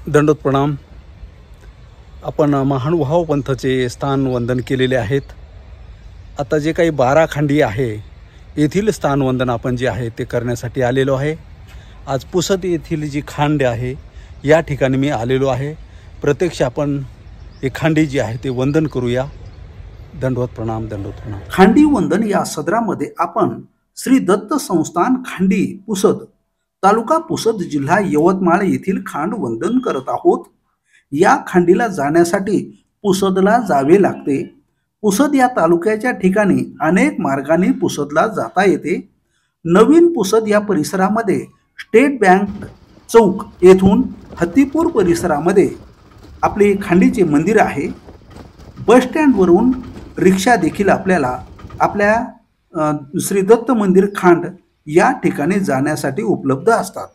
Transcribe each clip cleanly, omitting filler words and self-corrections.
दंडोत प्रणाम। आपण महानुभाव पंथाचे स्थान वंदन केलेले आहेत। आता जे काही 12 खांडी आहे येथील स्थान वंदन आपण जे आहे ते करण्यासाठी आलेलो आहे। आज पुसद येथील जी खांड आहे या ठिकाणी मी आलेलो आहे। प्रत्यक्ष आपण हे खांडी जी आहे ते वंदन करूया। दंडवत प्रणाम, दंडवत प्रणाम। खांडी वंदन या सदरामध्ये आपण श्री दत्त संस्थान खांडी पुसद तालुका पुसद जिल्हा यवतमाळ येथील खांड वंदन करत आहोत। या खांडीला जाण्यासाठी पुसदला जावे लागते। पुसद या तालुक्याच्या ठिकाणी अनेक मार्गाने पुसदला जाता येते। नवीन पुसद या परिसरामध्ये स्टेट बँक चौक येथून हत्तीपूर परिसरामध्ये आपले खांडीचे मंदिर आहे। बस स्टँड वरून रिक्षा देखील आपल्याला आपल्या श्री दत्त मंदिर खांड या ठिकाणी जाण्यासाठी उपलब्ध असतात।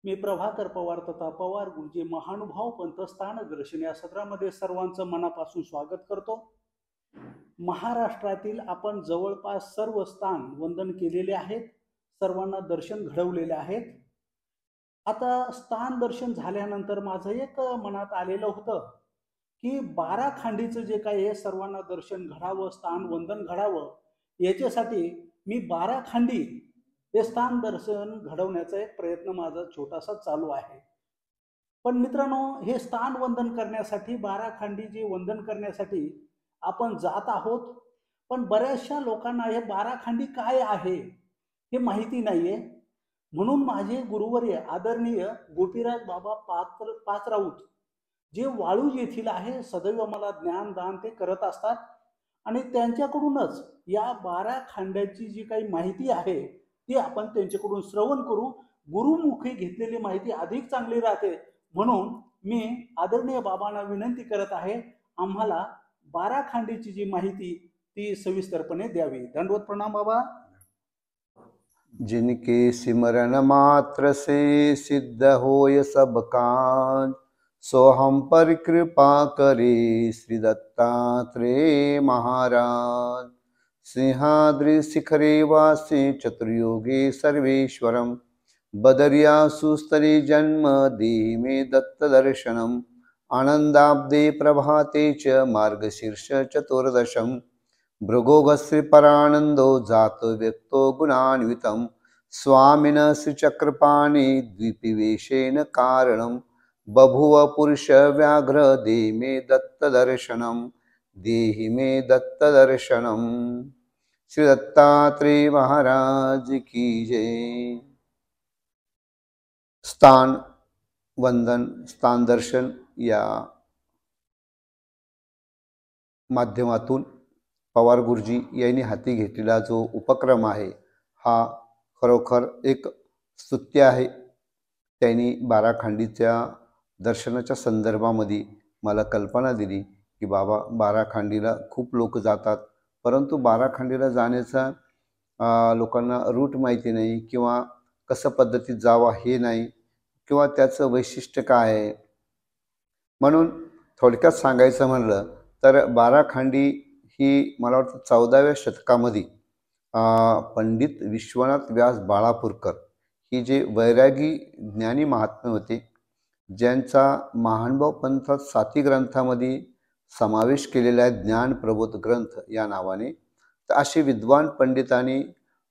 मी प्रभाकर पवार तथा पवार गुरुजी महानुभाव पंथ स्थान दर्शन या सत्रामध्ये सर्वांचं मनापासून स्वागत करतो। महाराष्ट्रातील आपण जवळपास सर्व स्थान वंदन केलेले आहेत, सर्वांना दर्शन घडवलेले आहेत। आता स्थान दर्शन झाल्यानंतर माझं एक मनात आलेलं होतं की 12 खांडीचं जे काही आहे सर्वांना दर्शन घडावं, स्थान वंदन घडावं, याच्यासाठी मी 12 खांडी हे स्थान दर्शन घडवण्याचा एक प्रयत्न माझा छोटासा चालू आहे। पण मित्रांनो, हे स्थान वंदन करण्यासाठी 12 खांडी जे वंदन करण्यासाठी आपण जात आहोत, पण बऱ्याचशा लोकांना हे 12 खांडी काय आहे हे माहिती नाहीये। म्हणून माझे गुरुवर्य आदरणीय गोपीराज बाबा पाचराऊत जे वाळूज येथील आहे, सदैव मला ज्ञानदान ते करत असतात आणि त्यांच्याकडूनच या 12 खांड्याची जी काही माहिती आहे ती आपण त्यांच्याकडून श्रवण करू। गुरुमुखी घेतलेली माहिती अधिक चांगली राहते, म्हणून मी आदरणीय बाबांना विनंती करत आहे आम्हाला 12 खांडीची जी माहिती ती सविस्तरपणे द्यावी। दंडवत प्रणाम बाबा। जिनके सिमरन मात्र से सिद्ध होय सब काज, सो हम पर कृपा करे श्री दत्तात्रेय महाराज। सिंहाद्रि शिखरे वासे चतुर्युगे सर्वेश्वरम, बदरिया सुस्तरे जन्म दे मे दत्त दर्शनम। आनंदाब्दे प्रभाते च मार्गशीर्ष चतुर्दशम, भृगोगस्य परानंदो जातो व्यक्तो गुणान्वितम। स्वामिनः श्रीचक्रपाणि द्विपिवेशेन कारणम, बभुव पुरुष व्याघ्र दे मे दत्त दर्शनम, देहि मे दत्त दर्शनम। श्री दत्तात्रेय महाराज की जय। स्थान वंदन, स्थान दर्शन या माध्यमातून पवार गुरुजी यांनी हाती घेतलेला जो उपक्रम आहे हा खरोखर एक स्तुत्य आहे। त्यांनी 12 खांडीच्या दर्शनाच्या संदर्भामध्ये मला कल्पना दिली की बाबा 12 खांडीला खूप लोक जातात, परंतु 12 खांडीला जाण्याचा लोकांना रूट माहिती नाही किंवा कसं पद्धतीत जावा हे नाही किंवा त्याचं वैशिष्ट्य काय आहे। म्हणून थोडक्यात सांगायचं म्हणलं तर 12 खांडी ही मला वाटतं 14व्या शतकामध्ये पंडित विश्वनाथ व्यास बाळापूरकर ही जे वैरागी ज्ञानी महात्मे होते, ज्यांचा महानुभाव पंथात 7 ग्रंथामध्ये समावेश केलेला आहे ज्ञान प्रबोध ग्रंथ या नावाने, तर असे विद्वान पंडितांनी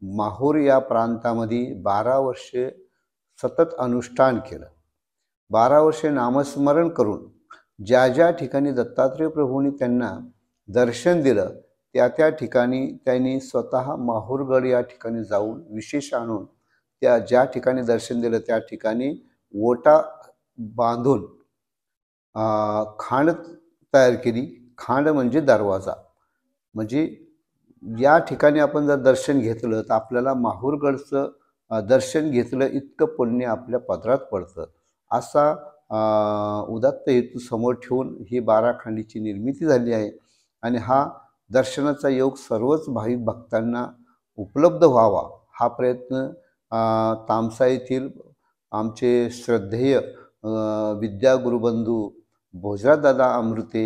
माहूर या प्रांतामध्ये 12 वर्षे सतत अनुष्ठान केलं। 12 वर्षे नामस्मरण करून ज्या ज्या ठिकाणी दत्तात्रेय प्रभूंनी त्यांना दर्शन दिलं त्या ठिकाणी त्यांनी स्वतः माहूरगड या ठिकाणी जाऊन विशेष आणून त्या ज्या ठिकाणी दर्शन दिलं त्या ठिकाणी ओटा बांधून खांड तयार केली खांड म्हणजे दरवाजा. म्हणजे या ठिकाणी आपण जर दर्शन घेतलं तर आपल्याला माहूरगडचं दर्शन घेतलं इतकं पुण्य आपल्या पदरात पडतं. असा उदात्त हेतू समोर ठेवून ही 12 खांडीची निर्मिती झाली आहे. आणि हा दर्शनाचा योग सर्वच भाविक भक्तांना उपलब्ध व्हावा हा प्रयत्न तामसा येथील आमचे श्रद्धेय विद्या गुरुबंधू भोजराजदादा अमृते,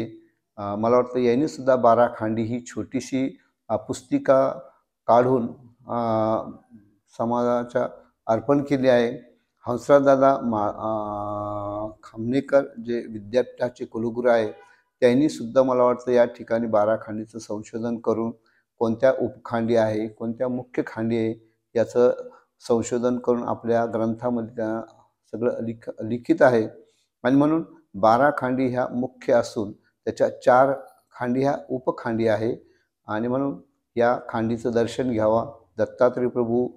मला वाटतं यांनी सुद्धा 12 खांडी ही छोटीशी पुस्तिका काढून समाजाच्या अर्पण केली आहे. हंसराजदादा खामनेकर जे विद्यापीठाचे कुलगुरू आहे, त्यांनी सुद्धा मला वाटतं या ठिकाणी 12 खांडीचं संशोधन करून कोणत्या उपखांडी आहे, कोणत्या मुख्य खांडी आहे याचं संशोधन करून आपल्या ग्रंथामध्ये त्या सगळं लिखित आहे. आणि म्हणून 12 खांडी ह्या मुख्य असून त्याच्या 4 खांडी ह्या उपखांडी आहे. आणि म्हणून या खांडीचं दर्शन घ्यावा. दत्तात्रय प्रभू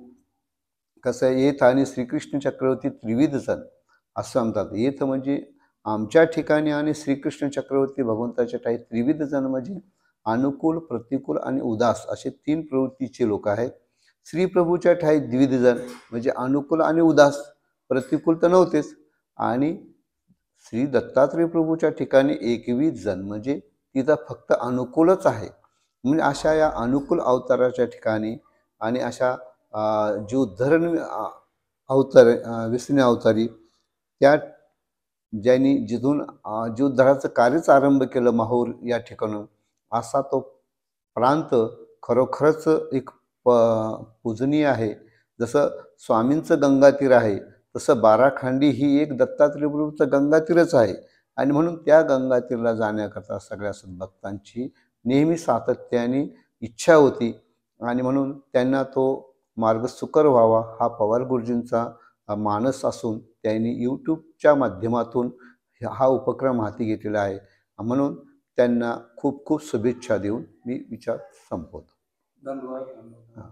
कसं येथ आणि श्रीकृष्ण चक्रवर्ती त्रिविध जण असं म्हणतात. येथ म्हणजे आमच्या ठिकाणी आणि श्रीकृष्ण चक्रवर्ती भगवंताच्या ठाई त्रिविध जण म्हणजे अनुकूल, प्रतिकूल आणि उदास असे 3 प्रवृत्तीचे लोक आहेत. श्री प्रभूच्या ठाई द्विविध जण म्हणजे अनुकूल आणि उदास, प्रतिकूल तर नव्हतेच. आणि श्री दत्तात्रय प्रभूच्या ठिकाणी एकवीस जण म्हणजे तिथं फक्त अनुकूलच आहे. म्हणजे अशा या अनुकूल अवताराच्या ठिकाणी आणि अशा जीवधरण अवतार विष्णू अवतारी त्या ज्यांनी जिथून जीवधराचं कार्यच आरंभ केलं माहूर या ठिकाणून, असा तो प्रांत खरोखरच एक पूजनीय आहे. जसं स्वामींचं गंगातीर आहे तसं 12 खांडी ही एक दत्तात्रय प्रभूचं गंगातीरच आहे. आणि म्हणून त्या गंगातीरला जाण्याकरता सगळ्या सद्भक्तांची नेहमी सातत्याने इच्छा होती. आणि म्हणून त्यांना तो मार्ग सुकर व्हावा हा पवार गुरुजींचा मानस असून त्यांनी यूट्यूबच्या माध्यमातून हा उपक्रम हाती घेतलेला आहे. म्हणून त्यांना खूप खूप शुभेच्छा देऊन मी विचार संपवतो. धन्यवाद.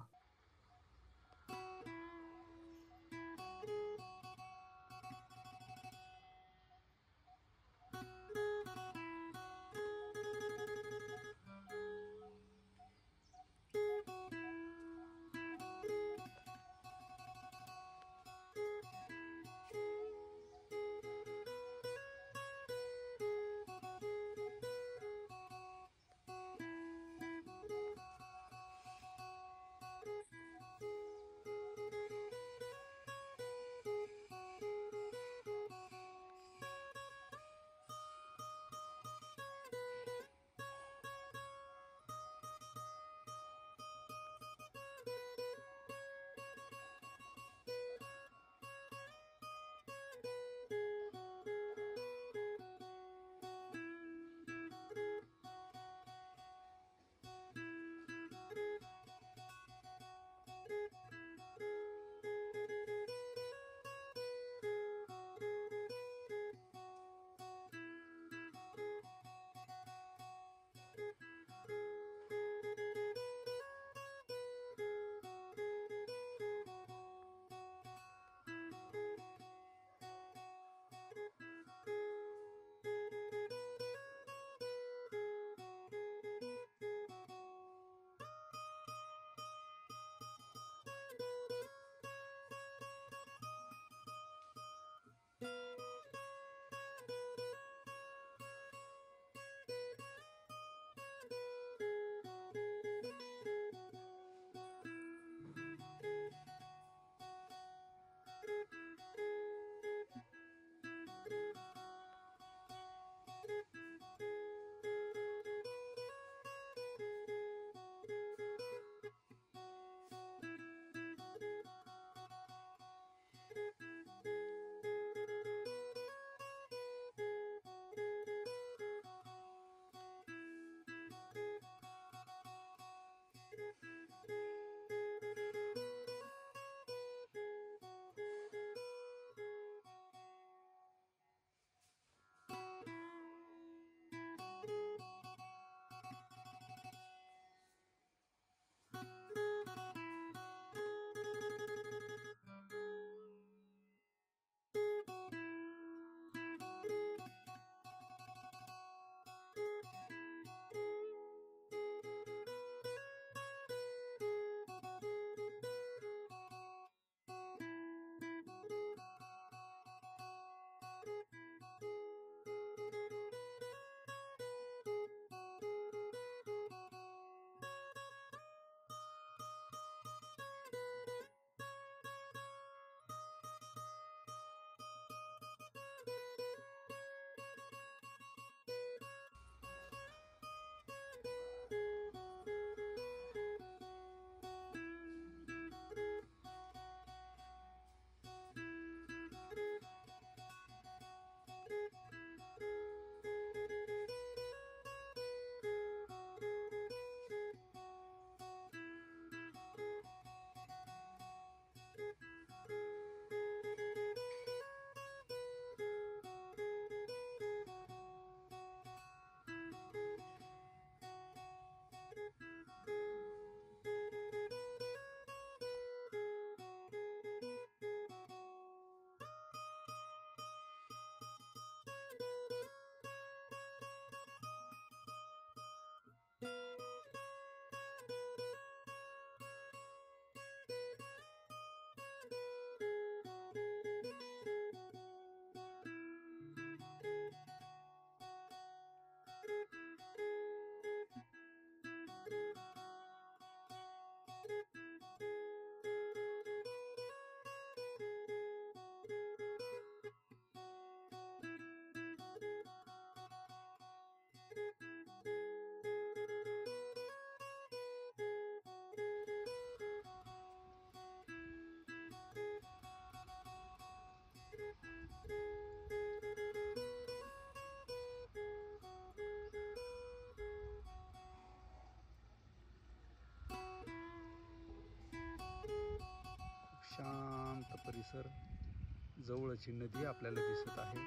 शांत परिसर, जवळची नदी आपल्याला दिसत आहे.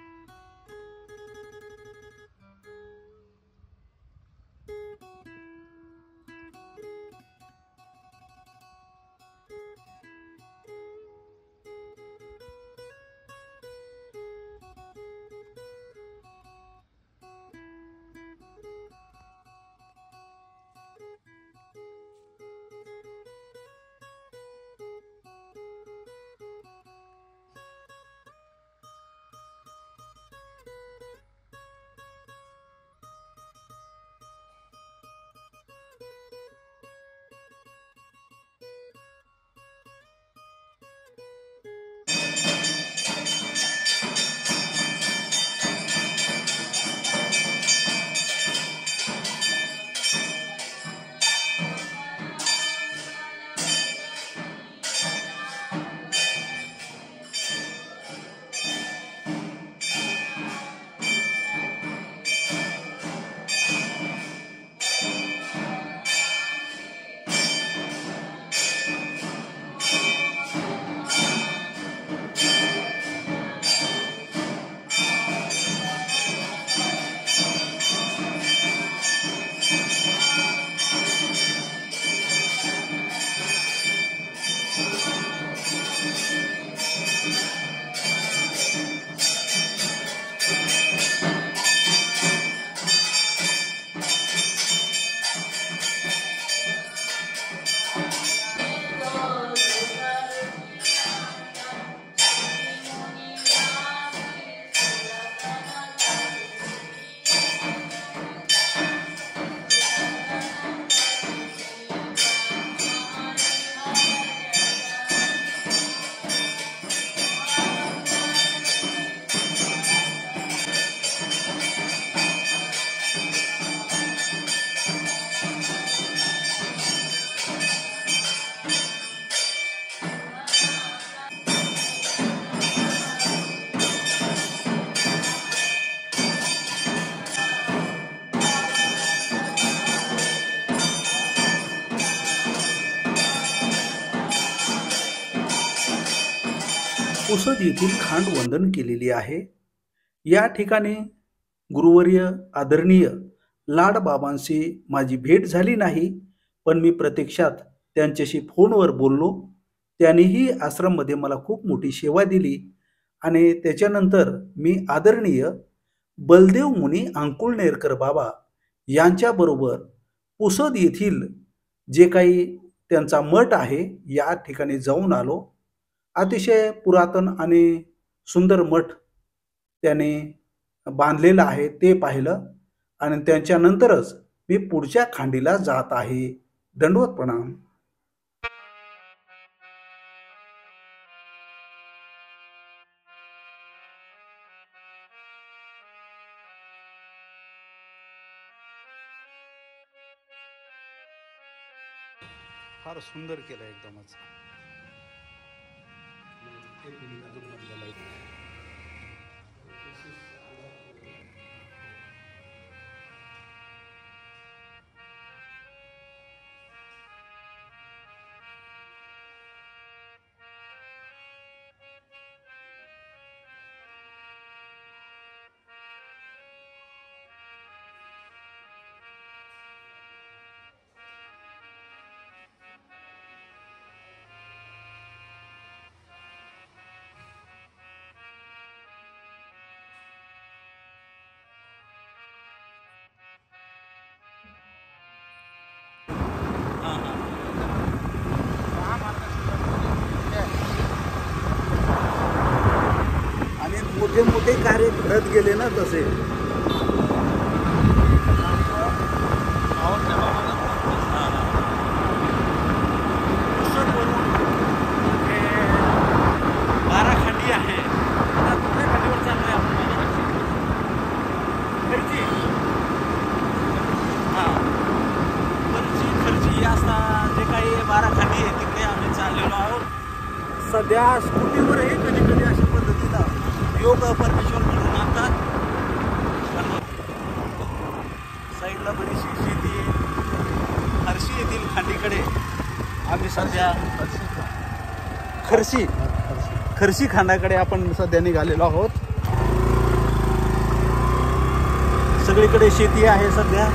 पुसद येथील खांड वंदन केलेली आहे. या ठिकाणी गुरुवर्य आदरणीय लाडबाबांशी माझी भेट झाली नाही, पण मी प्रत्यक्षात त्यांच्याशी फोनवर बोललो. त्यांनीही आश्रममध्ये मला खूप मोठी सेवा दिली आणि त्याच्यानंतर मी आदरणीय बलदेव मुनी अंकुळनेरकर बाबा यांच्याबरोबर पुसद येथील जे काही त्यांचा मठ आहे या ठिकाणी जाऊन आलो. अतिशय पुरातन आणि सुंदर मठ त्याने बांधलेला आहे ते पाहिलं आणि त्यांच्यानंतरच मी पुढच्या खांडीला जात आहे. दंडवत प्रणाम. फार सुंदर केलं एकदमच. आणि मोठे मोठे कार्य घडत गेले ना तसे. सध्या स्कूटीवरही कधी कधी अशा पद्धतीनं योग परमेश्वर घडून आणतात. साईडला बरीचशी शेती आहे. हर्षी येथील खांडीकडे आम्ही सध्या खर्शी खांडाकडे आपण सध्या निघालेलो आहोत. सगळीकडे शेती आहे सध्या.